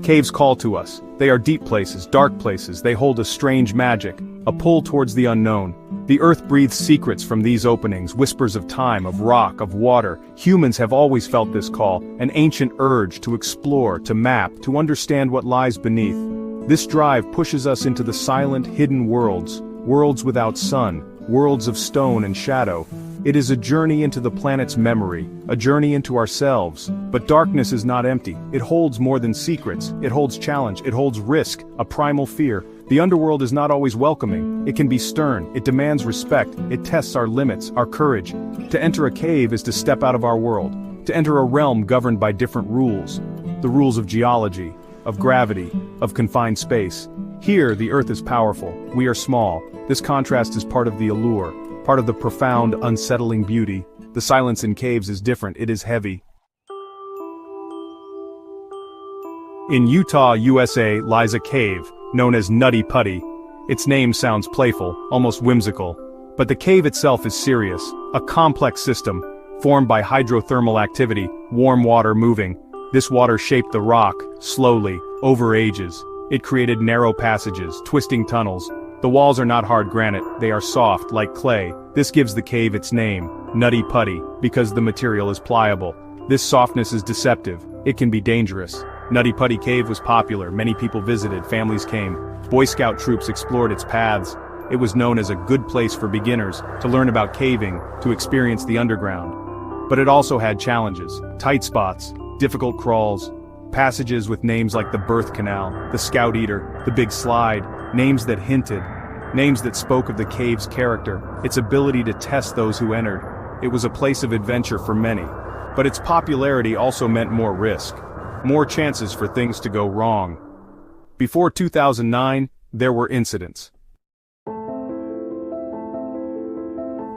Caves call to us. They are deep places, dark places. They hold a strange magic, a pull towards the unknown. The earth breathes secrets from these openings, whispers of time, of rock, of water. Humans have always felt this call, an ancient urge to explore, to map, to understand what lies beneath. This drive pushes us into the silent, hidden worlds, worlds without sun, worlds of stone and shadow. It is a journey into the planet's memory, a journey into ourselves. But darkness is not empty. It holds more than secrets. It holds challenge. It holds risk, a primal fear. The underworld is not always welcoming. It can be stern. It demands respect. It tests our limits, our courage. To enter a cave is to step out of our world, to enter a realm governed by different rules. The rules of geology, of gravity, of confined space. Here, the earth is powerful. We are small. This contrast is part of the allure, part of the profound, unsettling beauty. The silence in caves is different. It is heavy. In Utah, USA, lies a cave, known as Nutty Putty. Its name sounds playful, almost whimsical. But the cave itself is serious, a complex system, formed by hydrothermal activity, warm water moving. This water shaped the rock, slowly, over ages. It created narrow passages, twisting tunnels. The walls are not hard granite, they are soft, like clay. This gives the cave its name, Nutty Putty, because the material is pliable. This softness is deceptive. It can be dangerous. Nutty Putty Cave was popular, many people visited, families came. Boy Scout troops explored its paths. It was known as a good place for beginners, to learn about caving, to experience the underground. But it also had challenges, tight spots, difficult crawls, passages with names like the Birth Canal, the Scout Eater, the Big Slide, names that hinted, names that spoke of the cave's character, its ability to test those who entered. It was a place of adventure for many. But its popularity also meant more risk. More chances for things to go wrong. Before 2009, there were incidents.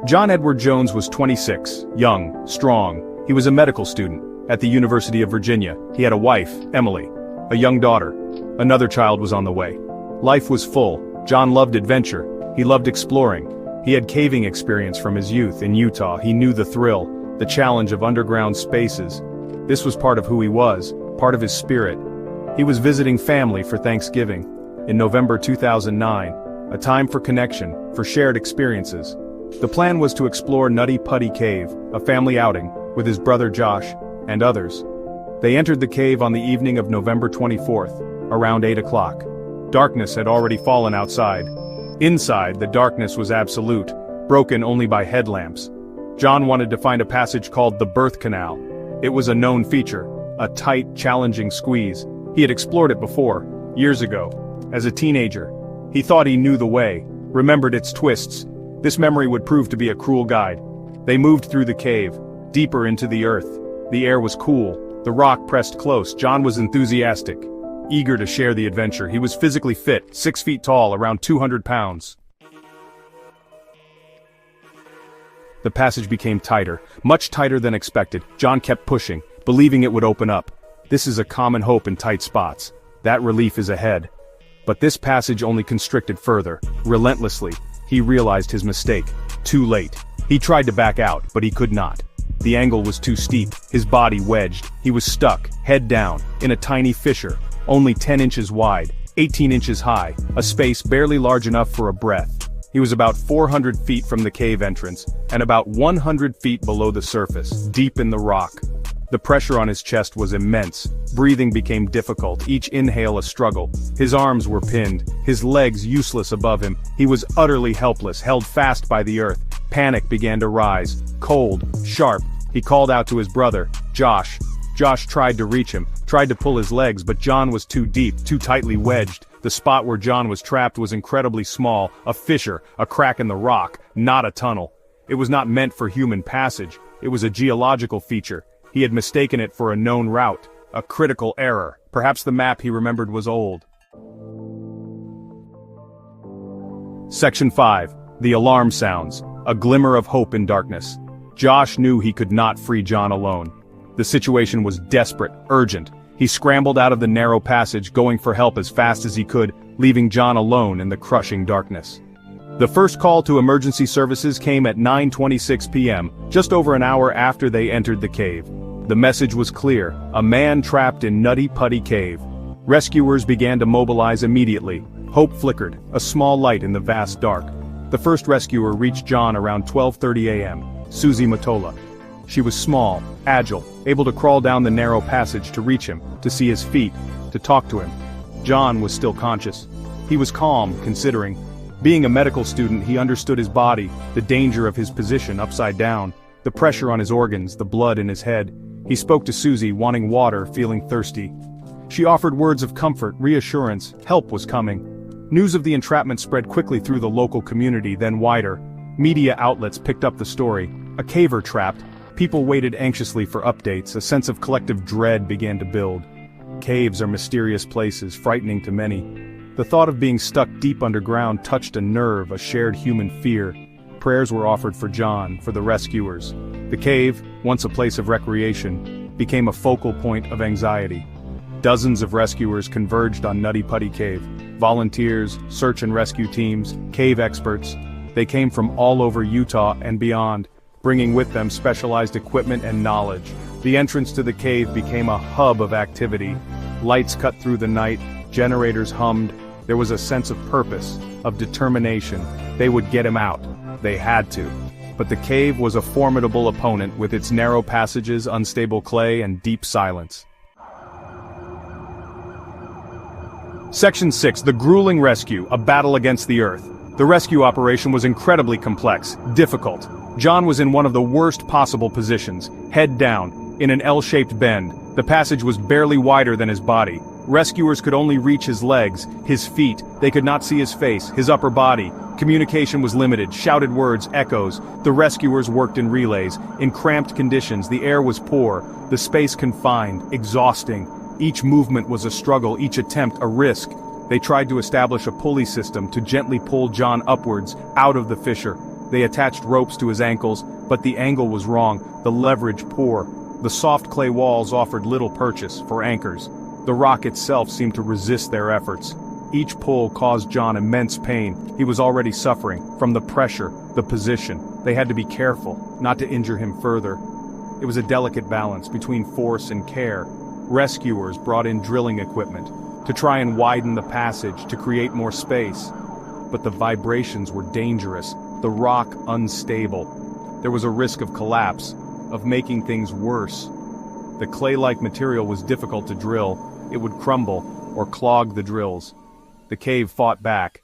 John Edward Jones was 26, young, strong. He was a medical student at the University of Virginia. He had a wife, Emily, a young daughter. Another child was on the way. Life was full. John loved adventure. He loved exploring. He had caving experience from his youth in Utah. He knew the thrill, the challenge of underground spaces. This was part of who he was, part of his spirit. He was visiting family for Thanksgiving in November 2009, a time for connection, for shared experiences. The plan was to explore Nutty Putty Cave, a family outing, with his brother Josh and others. They entered the cave on the evening of November 24th, around 8 o'clock. Darkness had already fallen outside. Inside, the darkness was absolute, broken only by headlamps. John wanted to find a passage called the Birth Canal. It was a known feature, a tight, challenging squeeze. He had explored it before, years ago. As a teenager, he thought he knew the way, remembered its twists. This memory would prove to be a cruel guide. They moved through the cave, deeper into the earth. The air was cool, the rock pressed close. John was enthusiastic, eager to share the adventure. He was physically fit, 6 feet tall, around 200 pounds. The passage became tighter, much tighter than expected. John kept pushing, believing it would open up. This is a common hope in tight spots. That relief is ahead. But this passage only constricted further. Relentlessly, he realized his mistake. Too late. He tried to back out, but he could not. The angle was too steep, his body wedged. He was stuck, head down, in a tiny fissure, only 10 inches wide, 18 inches high, a space barely large enough for a breath. He was about 400 feet from the cave entrance, and about 100 feet below the surface, deep in the rock. The pressure on his chest was immense. Breathing became difficult, each inhale a struggle. His arms were pinned, his legs useless above him. He was utterly helpless, held fast by the earth. Panic began to rise, cold, sharp. He called out to his brother, Josh. Josh tried to reach him, tried to pull his legs, but John was too deep, too tightly wedged. The spot where John was trapped was incredibly small, a fissure, a crack in the rock, not a tunnel. It was not meant for human passage. It was a geological feature. He had mistaken it for a known route, a critical error. Perhaps the map he remembered was old. Section 5. The alarm sounds. A glimmer of hope in darkness. Josh knew he could not free John alone. The situation was desperate, urgent. He scrambled out of the narrow passage, going for help as fast as he could, leaving John alone in the crushing darkness. The first call to emergency services came at 9:26 p.m., just over an hour after they entered the cave. The message was clear: a man trapped in Nutty Putty Cave. Rescuers began to mobilize immediately. Hope flickered, a small light in the vast dark. The first rescuer reached John around 12:30 a.m., Susie Matola. She was small, agile, able to crawl down the narrow passage to reach him, to see his feet, to talk to him. John was still conscious. He was calm, considering. Being a medical student, he understood his body, the danger of his position upside down, the pressure on his organs, the blood in his head. He spoke to Susie, wanting water, feeling thirsty. She offered words of comfort, reassurance, help was coming. News of the entrapment spread quickly through the local community, then wider. Media outlets picked up the story. A caver trapped. People waited anxiously for updates. A sense of collective dread began to build. Caves are mysterious places, frightening to many. The thought of being stuck deep underground touched a nerve, a shared human fear. Prayers were offered for John, for the rescuers. The cave, once a place of recreation, became a focal point of anxiety. Dozens of rescuers converged on Nutty Putty Cave. Volunteers, search and rescue teams, cave experts. They came from all over Utah and beyond, bringing with them specialized equipment and knowledge. The entrance to the cave became a hub of activity. Lights cut through the night, generators hummed. There was a sense of purpose, of determination. They would get him out. They had to. But the cave was a formidable opponent with its narrow passages, unstable clay, and deep silence. Section 6, The Grueling Rescue, a battle against the Earth. The rescue operation was incredibly complex, difficult. John was in one of the worst possible positions, head down, in an L-shaped bend. The passage was barely wider than his body. Rescuers could only reach his legs, his feet. They could not see his face, his upper body. Communication was limited, shouted words, echoes. The rescuers worked in relays. In cramped conditions, the air was poor, the space confined, exhausting. Each movement was a struggle, each attempt a risk. They tried to establish a pulley system to gently pull John upwards, out of the fissure. They attached ropes to his ankles, but the angle was wrong, the leverage poor. The soft clay walls offered little purchase for anchors. The rock itself seemed to resist their efforts. Each pull caused John immense pain. He was already suffering from the pressure, the position. They had to be careful, not to injure him further. It was a delicate balance between force and care. Rescuers brought in drilling equipment to try and widen the passage, to create more space. But the vibrations were dangerous, the rock unstable. There was a risk of collapse, of making things worse. The clay-like material was difficult to drill. It would crumble or clog the drills. The cave fought back.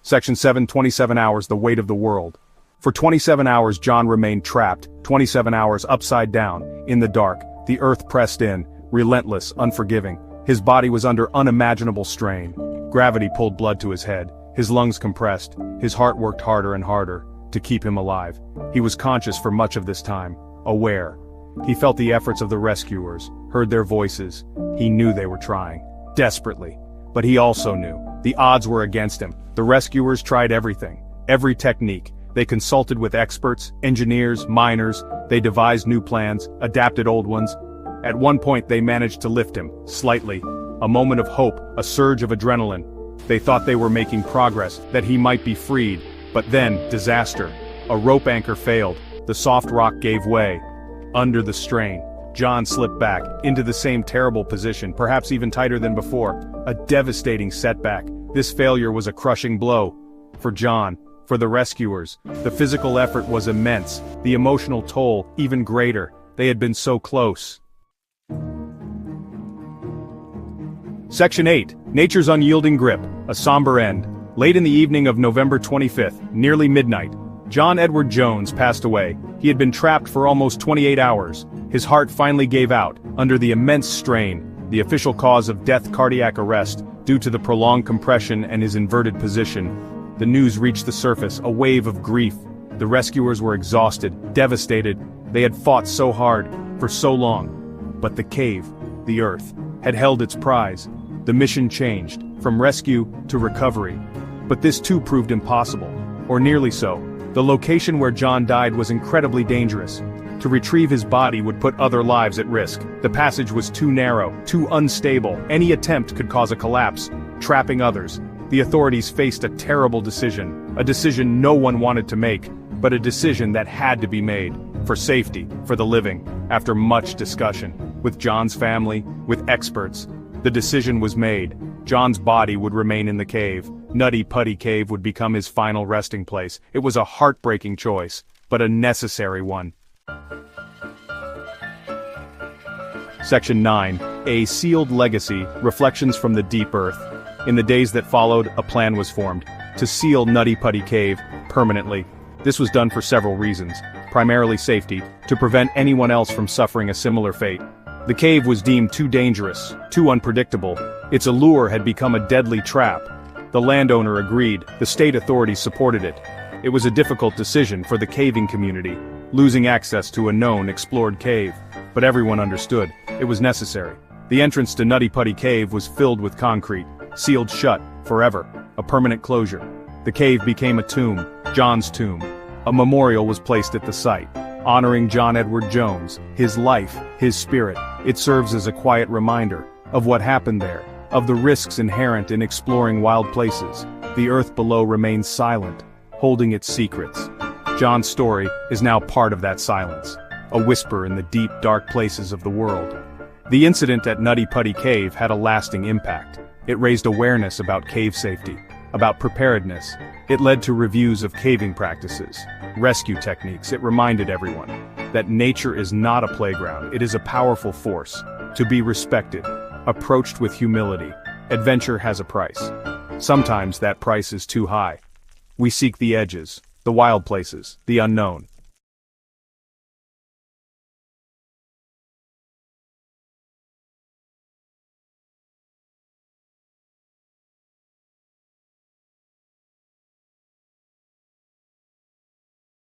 Section 7, 27 hours, the weight of the world. For 27 hours John remained trapped, 27 hours upside down, in the dark. The earth pressed in, relentless, unforgiving. His body was under unimaginable strain. Gravity pulled blood to his head. His lungs compressed. His heart worked harder and harder to keep him alive. He was conscious for much of this time, aware. He felt the efforts of the rescuers, heard their voices. He knew they were trying, desperately. But he also knew the odds were against him. The rescuers tried everything, every technique. They consulted with experts, engineers, miners. They devised new plans, adapted old ones. At one point they managed to lift him, slightly. A moment of hope, a surge of adrenaline. They thought they were making progress, that he might be freed. But then, disaster. A rope anchor failed. The soft rock gave way. Under the strain, John slipped back, into the same terrible position, perhaps even tighter than before. A devastating setback. This failure was a crushing blow. For John, for the rescuers, the physical effort was immense, the emotional toll even greater. They had been so close. Section 8, Nature's Unyielding Grip, a somber end. Late in the evening of November 25th, nearly midnight, John Edward Jones passed away. He had been trapped for almost 28 hours. His heart finally gave out, under the immense strain. The official cause of death, cardiac arrest, due to the prolonged compression and his inverted position. The news reached the surface, a wave of grief. The rescuers were exhausted, devastated. They had fought so hard, for so long. But the cave, the earth, had held its prize. The mission changed, from rescue to recovery. But this too proved impossible, or nearly so. The location where John died was incredibly dangerous. To retrieve his body would put other lives at risk. The passage was too narrow, too unstable. Any attempt could cause a collapse, trapping others. The authorities faced a terrible decision, a decision no one wanted to make, but a decision that had to be made, for safety, for the living, after much discussion. with John's family, with experts. The decision was made. John's body would remain in the cave. Nutty Putty Cave would become his final resting place. It was a heartbreaking choice, but a necessary one. Section 9. A Sealed Legacy, Reflections from the Deep Earth. In the days that followed, a plan was formed to seal Nutty Putty Cave permanently. This was done for several reasons, primarily safety, to prevent anyone else from suffering a similar fate. The cave was deemed too dangerous, too unpredictable. Its allure had become a deadly trap. The landowner agreed, the state authorities supported it. It was a difficult decision for the caving community, losing access to a known, explored cave. But everyone understood, it was necessary. The entrance to Nutty Putty Cave was filled with concrete, sealed shut, forever, a permanent closure. The cave became a tomb, John's tomb. A memorial was placed at the site, honoring John Edward Jones, his life, his spirit. It serves as a quiet reminder of what happened there, of the risks inherent in exploring wild places. The earth below remains silent, holding its secrets. John's story is now part of that silence, a whisper in the deep, dark places of the world. The incident at Nutty Putty Cave had a lasting impact. It raised awareness about cave safety, about preparedness. It led to reviews of caving practices, rescue techniques. It reminded everyone that nature is not a playground, it is a powerful force, to be respected, approached with humility. Adventure has a price. Sometimes that price is too high. We seek the edges, the wild places, the unknown.